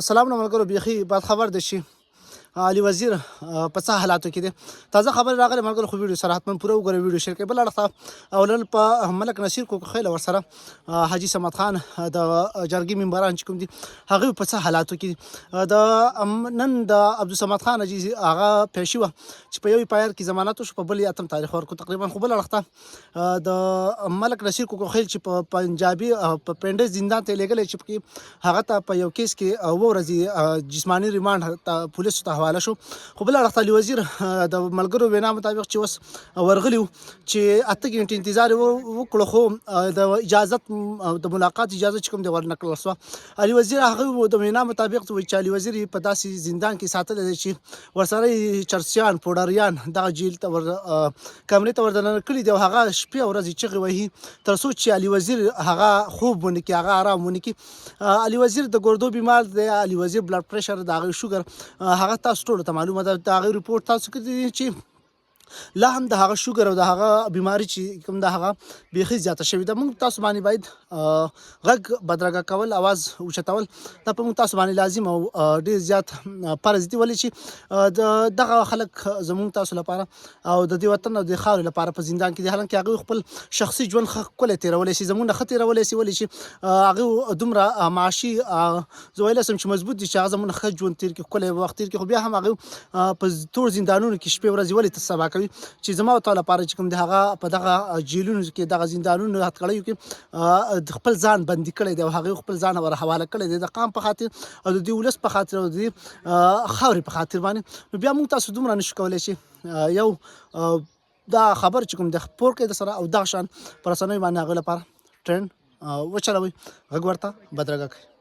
سلام نه ملګرو بیخي بد خبر ده چې علي وزیر په څه حالاتو کې دی تازه خبر راغلی ملګرو خو ویډیو سره حتما پوره وګورئ ویډیو شیر کړئ بل اړخ اولل په ملک نصیر کوکخیل ورسره حاجي صمد خان د جرګې ممبران چې کوم دي هغوی په څه حالاتو کې د نن د عبدالصمد خان حاجي هغه پیشي وه چې په یو پایر کې ضمانت وشو په بل یې اتم تاریخ ورکړو تقریبا خو بل اړخ د ملک نصیر کوکخیل چې په پنجابي په پنډس زندان ته لېږلی چې پکې هغه ته په یو کیس کې اوه ورځې جسماني ریمانډ پولیسو ته حواله شو خو بل اړخ ته علي وزیر د ملګرو وینا مطابق چې اوس ورغلي وو چې 8 غنټې انتظار وکړو خو د اجازت د ملاقات اجازه چې کوم دی ورنکړل شوه علي وزیر هغه د وینا مطابق وایي چې علي وزیر په داسې زندان کې ساتلی دی چې ورسره چرسیان پوډریان دغه جیل ته کمرې ته وردننه کړي دي او هغه شپې او ورځې چغې وهي تر څو چې علي وزیر هغه خوب ونه کړي هغه آرام ونه کړي علي وزیر د ګردو بیمار دی علي وزیر بلډ پریشر د هغې شوګر هغه تاسو ټولو ته معلومه ده د هغې ریپورټ تاسو کړی چې لا هم د هغه شوګر او د هغه بیماري چې کوم د هغه بیخي زیاته شوې ده موږ تاسو باندې باید غږ بدرګه کول اواز اوچتول دا په موږ تاسو باندې لازم او ډېر زیات فرض دي ولې چې دغه خلک زموږ تاسو لپاره او د دې وطن او د خاورې لپاره په زندان کې دي حالانکه هغوی خپل شخصي ژوند ښکلی تېرولی شي زموږ نه ښه تېرولی شي ولې چې هغوی دومره معاشي زه ویلی سم چې مضبوط دي چې هغه زموږ نه ښه ژوند تېر کړي ښکلی وخت تېر کړي خو بیا هم هغوی په تور زندانونو کې شپې ورځې ولې ته سبا کوي چې زما او تا لپاره چې کوم دی هغه په دغه جیلونو کې دغه زندانونو هتکړیو کې خپل ځان بندي کړی دی او هغې خپل ځان ور حواله کړی دی د قام په خاطر او د دې ولس په خاطر او د دې خاورې په خاطر باندې نو بیا موږ تاسو دومره نشو کولی چې یو دا خبر چې کوم دی خپور کړئ درسره او دغه شان په رسنیو باندې هغې لپاره ټرینډ وچلوئ غږ ورته بدرګه کړئ